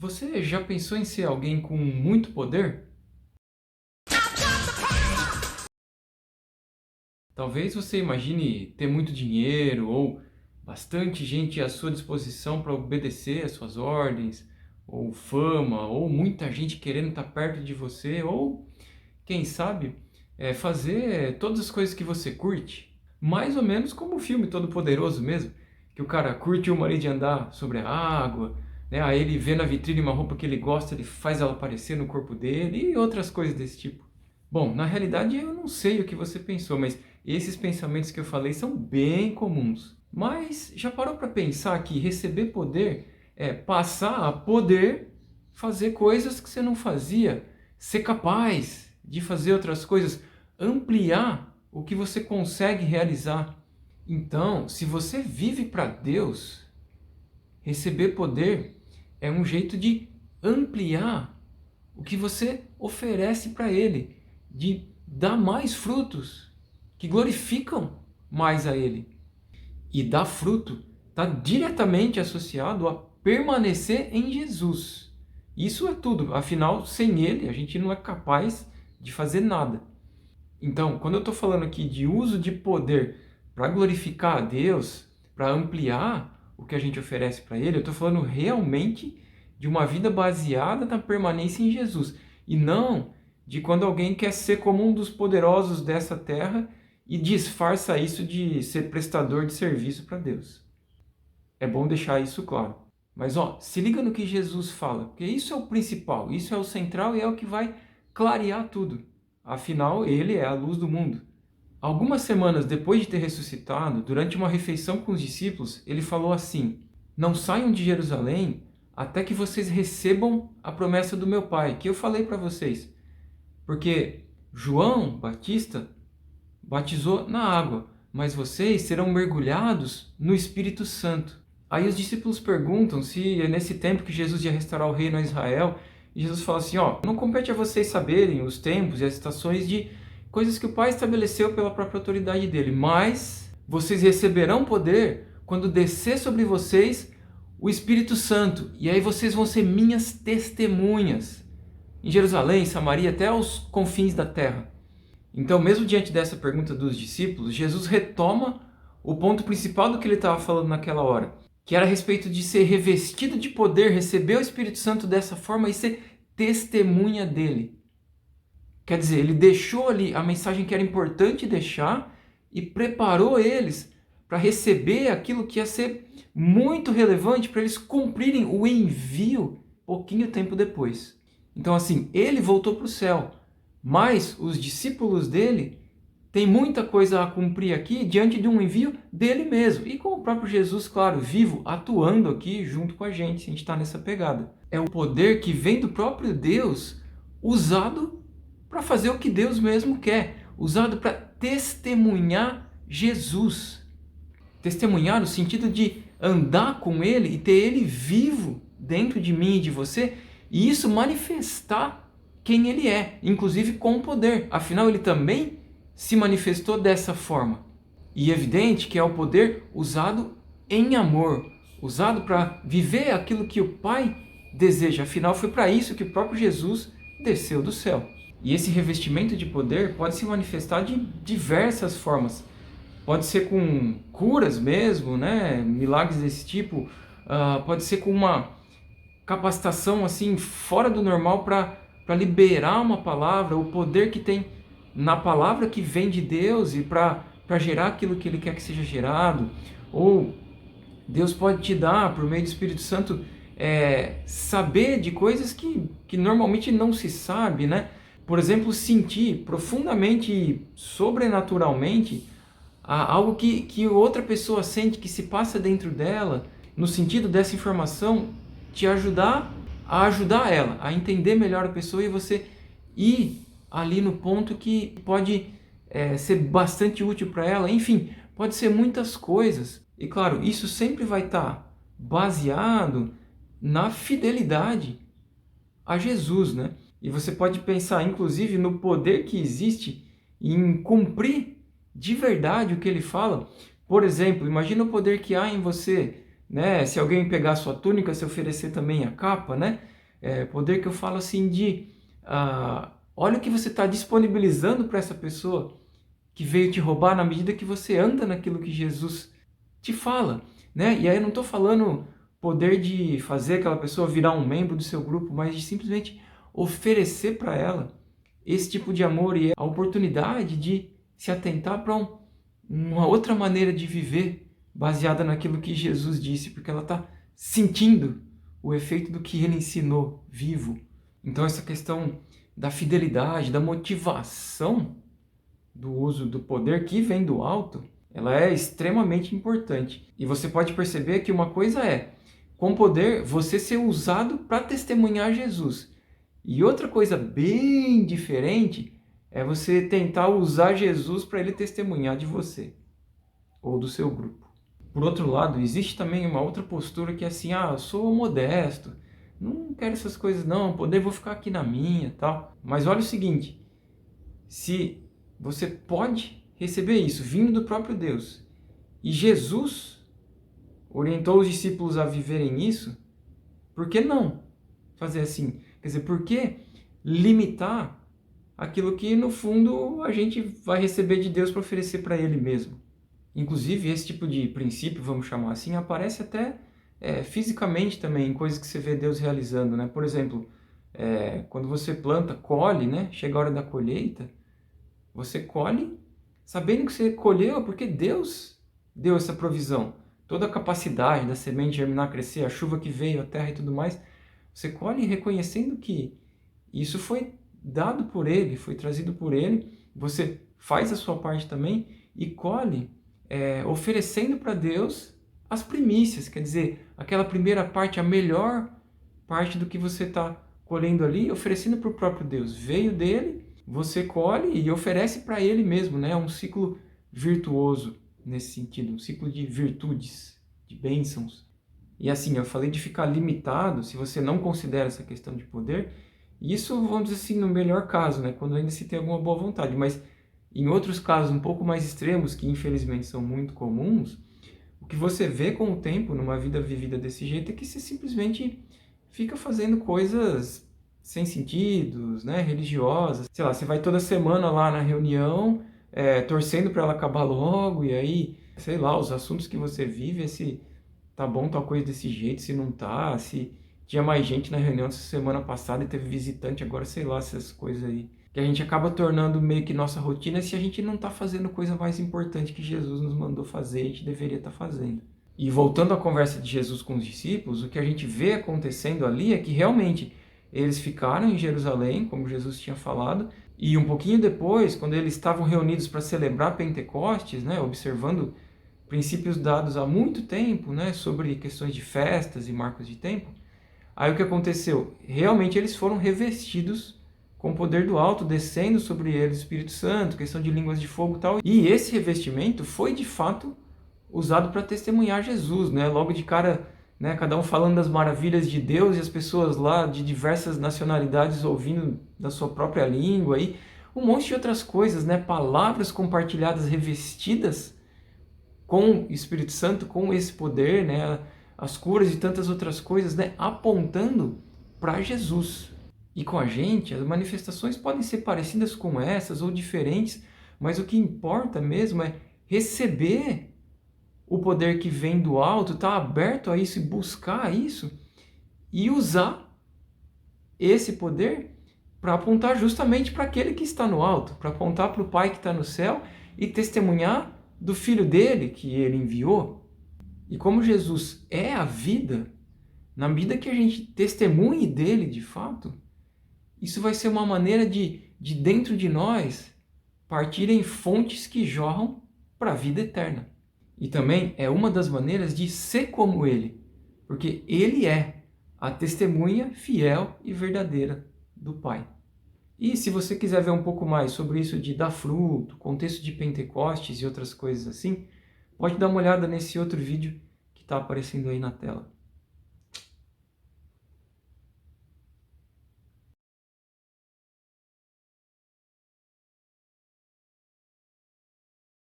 Você já pensou em ser alguém com muito poder? Talvez você imagine ter muito dinheiro ou bastante gente à sua disposição para obedecer às suas ordens, ou fama, ou muita gente querendo estar perto de você, ou quem sabe fazer todas as coisas que você curte. Mais ou menos como o filme Todo Poderoso mesmo, que o cara curte uma ali de andar sobre a água, né? Aí ele vê na vitrine uma roupa que ele gosta, ele faz ela aparecer no corpo dele e outras coisas desse tipo. Bom, na realidade eu não sei o que você pensou, mas esses pensamentos que eu falei são bem comuns. Mas já parou para pensar que receber poder é passar a poder fazer coisas que você não fazia, ser capaz de fazer outras coisas, ampliar o que você consegue realizar. Então, se você vive para Deus, receber poder é um jeito de ampliar o que você oferece para Ele, de dar mais frutos que glorificam mais a Ele. E dar fruto está diretamente associado a permanecer em Jesus. Isso é tudo, afinal, sem Ele a gente não é capaz de fazer nada. Então, quando eu estou falando aqui de uso de poder para glorificar a Deus, para ampliar o que a gente oferece para Ele, eu estou falando realmente de uma vida baseada na permanência em Jesus. E não de quando alguém quer ser como um dos poderosos dessa terra e disfarça isso de ser prestador de serviço para Deus. É bom deixar isso claro. Mas se liga no que Jesus fala, porque isso é o principal, isso é o central e é o que vai clarear tudo. Afinal, ele é a luz do mundo. Algumas semanas depois de ter ressuscitado, durante uma refeição com os discípulos, ele falou assim: Não saiam de Jerusalém até que vocês recebam a promessa do meu Pai, que eu falei para vocês. Porque João Batista batizou na água, mas vocês serão mergulhados no Espírito Santo. Aí os discípulos perguntam se é nesse tempo que Jesus ia restaurar o reino a Israel. E Jesus fala assim, não compete a vocês saberem os tempos e as estações de coisas que o Pai estabeleceu pela própria autoridade dele. Mas vocês receberão poder quando descer sobre vocês o Espírito Santo. E aí vocês vão ser minhas testemunhas em Jerusalém, Samaria, até aos confins da terra. Então, mesmo diante dessa pergunta dos discípulos, Jesus retoma o ponto principal do que ele estava falando naquela hora, que era a respeito de ser revestido de poder, receber o Espírito Santo dessa forma e ser testemunha dele. Quer dizer, ele deixou ali a mensagem que era importante deixar e preparou eles para receber aquilo que ia ser muito relevante para eles cumprirem o envio pouquinho tempo depois. Então, assim, ele voltou para o céu, mas os discípulos dele têm muita coisa a cumprir aqui diante de um envio dele mesmo. E com o próprio Jesus, claro, vivo, atuando aqui junto com a gente está nessa pegada. É um poder que vem do próprio Deus, usado para fazer o que Deus mesmo quer, usado para testemunhar Jesus. Testemunhar no sentido de andar com Ele e ter Ele vivo dentro de mim e de você, e isso manifestar quem Ele é, inclusive com poder. Afinal, Ele também se manifestou dessa forma. E é evidente que é o poder usado em amor, usado para viver aquilo que o Pai deseja. Afinal, foi para isso que o próprio Jesus desceu do céu. E esse revestimento de poder pode se manifestar de diversas formas. Pode ser com curas mesmo, né? Milagres desse tipo. Pode ser com uma capacitação assim fora do normal para liberar uma palavra, o poder que tem na palavra que vem de Deus e para gerar aquilo que Ele quer que seja gerado. Ou Deus pode te dar, por meio do Espírito Santo, saber de coisas que normalmente não se sabe, né? Por exemplo, sentir profundamente e sobrenaturalmente algo que outra pessoa sente, que se passa dentro dela, no sentido dessa informação te ajudar a ajudar ela, a entender melhor a pessoa e você ir ali no ponto que pode ser bastante útil para ela. Enfim, pode ser muitas coisas. E claro, isso sempre vai estar baseado na fidelidade a Jesus, né? E você pode pensar, inclusive, no poder que existe em cumprir de verdade o que ele fala. Por exemplo, imagina o poder que há em você né? Se alguém pegar a sua túnica, se oferecer também a capa, né? Poder que eu falo assim de... olha o que você está disponibilizando para essa pessoa que veio te roubar na medida que você anda naquilo que Jesus te fala, né? E aí eu não estou falando poder de fazer aquela pessoa virar um membro do seu grupo, mas de simplesmente oferecer para ela esse tipo de amor e a oportunidade de se atentar para uma outra maneira de viver baseada naquilo que Jesus disse, porque ela está sentindo o efeito do que ele ensinou vivo. Então essa questão da fidelidade, da motivação do uso do poder que vem do alto, ela é extremamente importante. E você pode perceber que uma coisa é, com poder, você ser usado para testemunhar Jesus. E outra coisa bem diferente é você tentar usar Jesus para ele testemunhar de você ou do seu grupo. Por outro lado, existe também uma outra postura que é assim, eu sou modesto, não quero essas coisas não, poder vou ficar aqui na minha, tal. Mas olha o seguinte, se você pode receber isso vindo do próprio Deus e Jesus orientou os discípulos a viverem isso, por que não fazer assim? Quer dizer, por que limitar aquilo que no fundo a gente vai receber de Deus para oferecer para Ele mesmo? Inclusive, esse tipo de princípio, vamos chamar assim, aparece até fisicamente também, em coisas que você vê Deus realizando, né? Por exemplo, quando você planta, colhe, né? Chega a hora da colheita, você colhe sabendo que você colheu porque Deus deu essa provisão. Toda a capacidade da semente germinar, crescer, a chuva que veio, a terra e tudo mais, você colhe reconhecendo que isso foi dado por Ele, foi trazido por Ele, você faz a sua parte também e colhe oferecendo para Deus as primícias, quer dizer, aquela primeira parte, a melhor parte do que você está colhendo ali, oferecendo para o próprio Deus. Veio dele, você colhe e oferece para Ele mesmo, né? É um ciclo virtuoso nesse sentido, um ciclo de virtudes, de bênçãos. E assim, eu falei de ficar limitado, se você não considera essa questão de poder, isso, vamos dizer assim, no melhor caso, né? Quando ainda se tem alguma boa vontade, mas em outros casos um pouco mais extremos, que infelizmente são muito comuns, o que você vê com o tempo, numa vida vivida desse jeito, é que você simplesmente fica fazendo coisas sem sentidos, né, religiosas. Sei lá, você vai toda semana lá na reunião, torcendo para ela acabar logo, e aí, sei lá, os assuntos que você vive, se tá bom tal coisa desse jeito, se não tá, se tinha mais gente na reunião essa semana passada e teve visitante, agora sei lá, essas coisas aí. Que a gente acaba tornando meio que nossa rotina se a gente não está fazendo coisa mais importante que Jesus nos mandou fazer, a gente deveria estar fazendo. E voltando à conversa de Jesus com os discípulos, o que a gente vê acontecendo ali é que realmente eles ficaram em Jerusalém, como Jesus tinha falado, e um pouquinho depois, quando eles estavam reunidos para celebrar Pentecostes, né, observando princípios dados há muito tempo, né, sobre questões de festas e marcos de tempo, aí o que aconteceu? Realmente eles foram revestidos com o poder do alto, descendo sobre eles o Espírito Santo, questão de línguas de fogo e tal. E esse revestimento foi, de fato, usado para testemunhar Jesus, né? Logo de cara, né, cada um falando das maravilhas de Deus e as pessoas lá de diversas nacionalidades ouvindo da sua própria língua e um monte de outras coisas, né? Palavras compartilhadas, revestidas com o Espírito Santo, com esse poder, né? As curas e tantas outras coisas, né? Apontando para Jesus. E com a gente, as manifestações podem ser parecidas com essas ou diferentes, mas o que importa mesmo é receber o poder que vem do alto, estar aberto a isso e buscar isso e usar esse poder para apontar justamente para aquele que está no alto, para apontar para o Pai que está no céu e testemunhar do Filho dele que ele enviou. E como Jesus é a vida, na medida que a gente testemunhe dele de fato, isso vai ser uma maneira de dentro de nós partirem fontes que jorram para a vida eterna. E também é uma das maneiras de ser como Ele, porque Ele é a testemunha fiel e verdadeira do Pai. E se você quiser ver um pouco mais sobre isso de dar fruto, contexto de Pentecostes e outras coisas assim, pode dar uma olhada nesse outro vídeo que está aparecendo aí na tela.